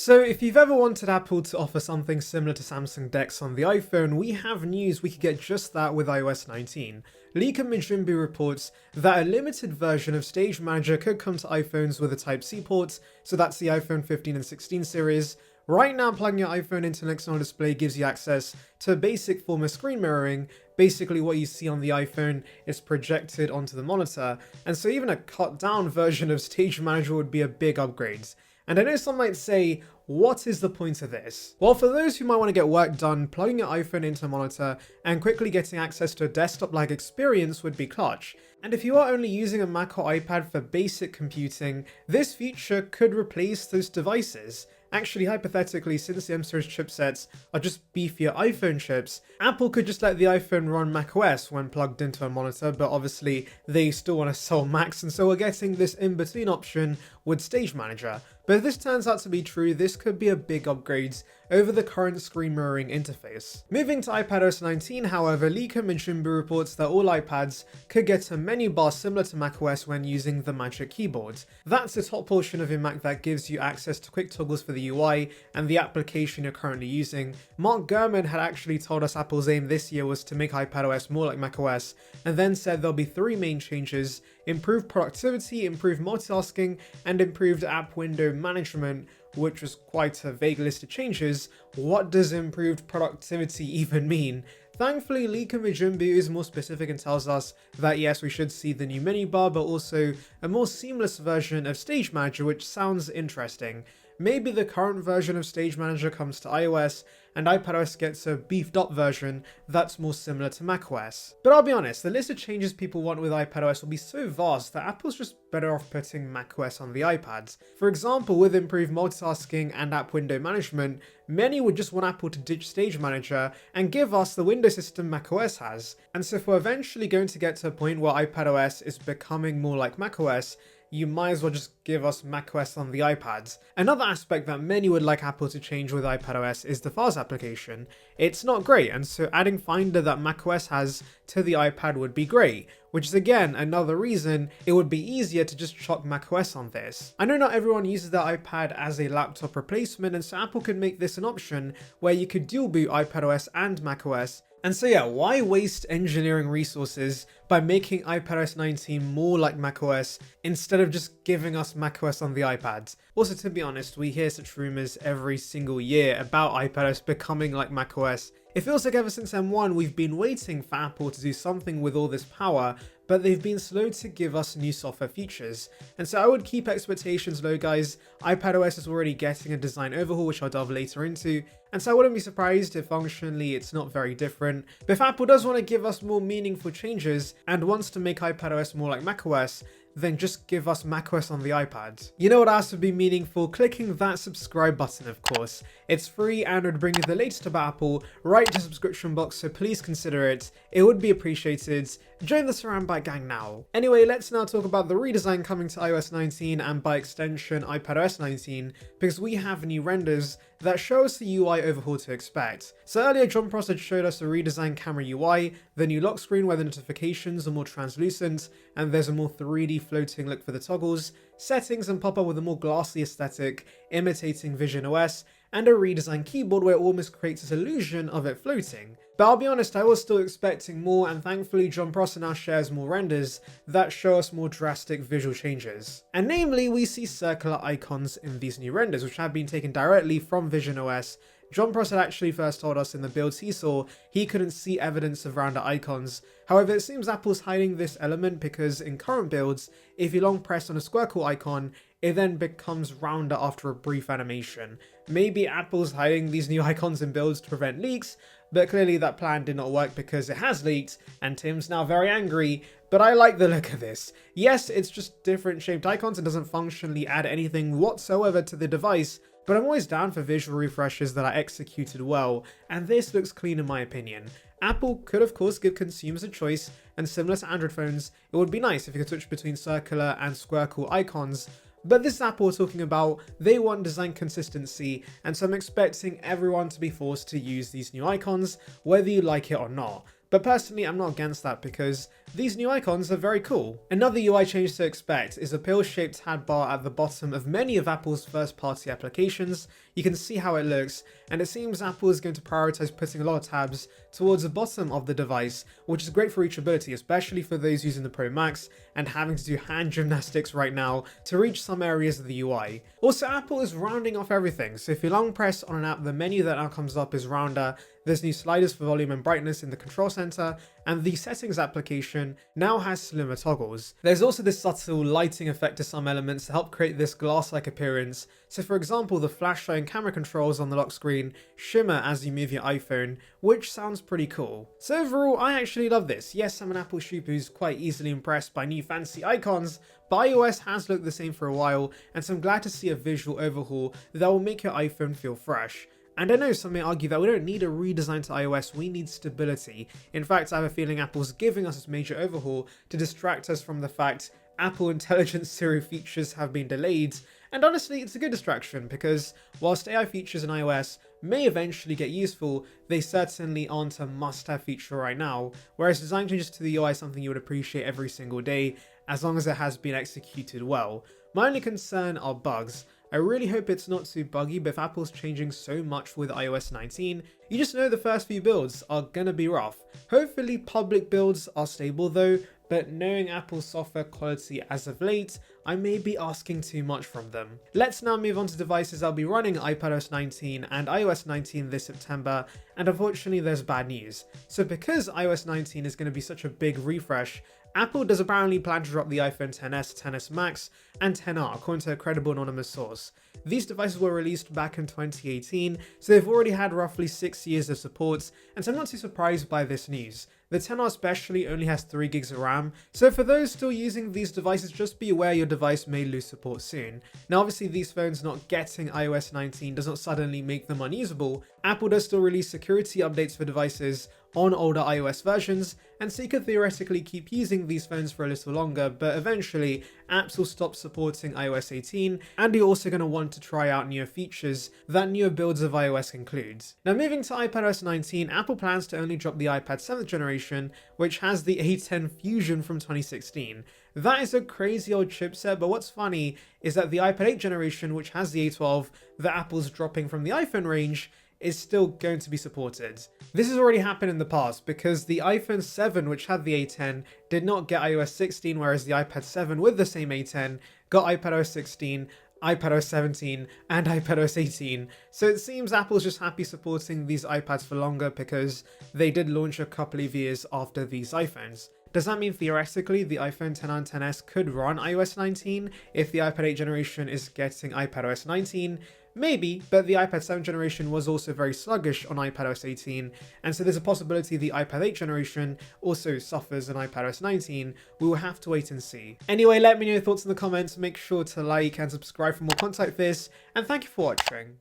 So if you've ever wanted Apple to offer something similar to Samsung DEX on the iPhone, we have news we could get just that with iOS 19. Leaker Majin Bu reports that a limited version of Stage Manager could come to iPhones with a Type-C port, so that's the iPhone 15 and 16 series. Right now, plugging your iPhone into an external display gives you access to a basic form of screen mirroring. Basically, what you see on the iPhone is projected onto the monitor, and so even a cut-down version of Stage Manager would be a big upgrade. And I know some might say, what is the point of this? Well, for those who might want to get work done, plugging your iPhone into a monitor and quickly getting access to a desktop-like experience would be clutch. And if you are only using a Mac or iPad for basic computing, this feature could replace those devices. Actually, hypothetically, since the M series chipsets are just beefier iPhone chips, Apple could just let the iPhone run macOS when plugged into a monitor, but obviously they still want to sell Macs, and so we're getting this in-between option with Stage Manager. But if this turns out to be true, this could be a big upgrade over the current screen mirroring interface. Moving to iPadOS 19, however, leaker Majin Bu reports that all iPads could get a menu bar similar to macOS when using the Magic Keyboard. That's the top portion of your Mac that gives you access to quick toggles for the UI and the application you're currently using. Mark Gurman had actually told us Apple's aim this year was to make iPadOS more like macOS, and then said there'll be three main changes: improved productivity, improved multitasking, and improved app window management, which was quite a vague list of changes. What does improved productivity even mean? Thankfully, leaker Majin Bu is more specific and tells us that yes, we should see the new menu bar, but also a more seamless version of Stage Manager, which sounds interesting. Maybe the current version of Stage Manager comes to iOS, and iPadOS gets a beefed up version that's more similar to macOS. But I'll be honest, the list of changes people want with iPadOS will be so vast that Apple's just better off putting macOS on the iPads. For example, with improved multitasking and app window management, many would just want Apple to ditch Stage Manager and give us the window system macOS has. And so if we're eventually going to get to a point where iPadOS is becoming more like macOS, you might as well just give us macOS on the iPads. Another aspect that many would like Apple to change with iPadOS is the Files application. It's not great, and so adding Finder that macOS has to the iPad would be great, which is again another reason it would be easier to just chuck macOS on this. I know not everyone uses their iPad as a laptop replacement, and so Apple could make this an option where you could dual boot iPadOS and macOS. And so yeah, why waste engineering resources by making iPadOS 19 more like macOS instead of just giving us macOS on the iPads? Also, to be honest, we hear such rumors every single year about iPadOS becoming like macOS. It feels like ever since M1 we've been waiting for Apple to do something with all this power, but they've been slow to give us new software features. And so I would keep expectations low, guys. iPadOS is already getting a design overhaul, which I'll delve later into, and so I wouldn't be surprised if functionally it's not very different. But if Apple does want to give us more meaningful changes and wants to make iPadOS more like macOS, then just give us macOS on the iPad. You know what else would be meaningful? Clicking that subscribe button, of course. It's free and would bring you the latest about Apple right to the subscription box, so please consider it. It would be appreciated. Join the Surround Byte gang now. Anyway, let's now talk about the redesign coming to iOS 19 and by extension iPadOS 19, because we have new renders that show us the UI overhaul to expect. So earlier, John Prosser had showed us a redesigned camera UI, the new lock screen where the notifications are more translucent, and there's a more 3D floating look for the toggles, settings and pop-up with a more glassy aesthetic, imitating Vision OS, and a redesigned keyboard where it almost creates this illusion of it floating. But I'll be honest, I was still expecting more, and thankfully John Prosser now shares more renders that show us more drastic visual changes. And namely, we see circular icons in these new renders, which have been taken directly from Vision OS. John Prosser actually first told us in the builds he saw he couldn't see evidence of rounder icons. However, it seems Apple's hiding this element because in current builds, if you long press on a squircle icon, it then becomes rounder after a brief animation. Maybe Apple's hiding these new icons in builds to prevent leaks, but clearly that plan did not work because it has leaked, and Tim's now very angry, but I like the look of this. Yes, it's just different shaped icons and doesn't functionally add anything whatsoever to the device, but I'm always down for visual refreshes that are executed well, and this looks clean in my opinion. Apple could of course give consumers a choice, and similar to Android phones, it would be nice if you could switch between circular and squircle icons, but this is Apple talking about. They want design consistency, and so I'm expecting everyone to be forced to use these new icons, whether you like it or not. But personally, I'm not against that because These new icons are very cool. Another UI change to expect is a pill-shaped tab bar at the bottom of many of Apple's first-party applications. You can see how it looks, and it seems Apple is going to prioritize putting a lot of tabs towards the bottom of the device, which is great for reachability, especially for those using the Pro Max and having to do hand gymnastics right now to reach some areas of the UI. Also, Apple is rounding off everything, so if you long press on an app, the menu that now comes up is rounder. There's new sliders for volume and brightness in the control center, and the settings application now has slimmer toggles. There's also this subtle lighting effect to some elements to help create this glass-like appearance. So for example, the flashlight and camera controls on the lock screen shimmer as you move your iPhone, which sounds pretty cool. So overall, I actually love this. Yes, I'm an Apple sheep who's quite easily impressed by new fancy icons, but iOS has looked the same for a while, and so I'm glad to see a visual overhaul that will make your iPhone feel fresh. And I know some may argue that we don't need a redesign to iOS, we need stability. In fact, I have a feeling Apple's giving us this major overhaul to distract us from the fact Apple Intelligent Siri features have been delayed. And honestly, it's a good distraction because whilst AI features in iOS may eventually get useful, they certainly aren't a must-have feature right now, whereas design changes to the UI is something you would appreciate every single day, as long as it has been executed well. My only concern are bugs. I really hope it's not too buggy, but if Apple's changing so much with iOS 19, you just know the first few builds are gonna be rough. Hopefully public builds are stable though, but knowing Apple's software quality as of late, I may be asking too much from them. Let's now move on to devices that'll be running iPadOS 19 and iOS 19 this September, and unfortunately there's bad news. So because iOS 19 is going to be such a big refresh, Apple does apparently plan to drop the iPhone XS, XS Max, and XR, according to a credible anonymous source. These devices were released back in 2018, so they've already had roughly 6 years of support, and so I'm not too surprised by this news. The XR especially only has 3 gigs of RAM, so for those still using these devices, just be aware your device may lose support soon. Now obviously these phones not getting iOS 19 does not suddenly make them unusable. Apple does still release security updates for devices on older iOS versions, and so you could theoretically keep using these phones for a little longer, but eventually apps will stop supporting iOS 18, and you're also going to want to try out newer features that newer builds of iOS include. Now moving to iPadOS 19, Apple plans to only drop the iPad 7th generation, which has the A10 Fusion from 2016. That is a crazy old chipset, but what's funny is that the iPad 8 generation, which has the A12 that Apple's dropping from the iPhone range, is still going to be supported. This has already happened in the past because the iPhone 7, which had the A10, did not get iOS 16, whereas the iPad 7 with the same A10 got iPadOS 16, iPadOS 17, and iPadOS 18. So it seems Apple's just happy supporting these iPads for longer because they did launch a couple of years after these iPhones. Does that mean theoretically the iPhone XR and XS could run iOS 19 if the iPad 8 generation is getting iPadOS 19? Maybe, but the iPad 7 generation was also very sluggish on iPadOS 18, and so there's a possibility the iPad 8 generation also suffers on iPadOS 19. We will have to wait and see. Anyway, let me know your thoughts in the comments, make sure to like and subscribe for more content like this, and thank you for watching.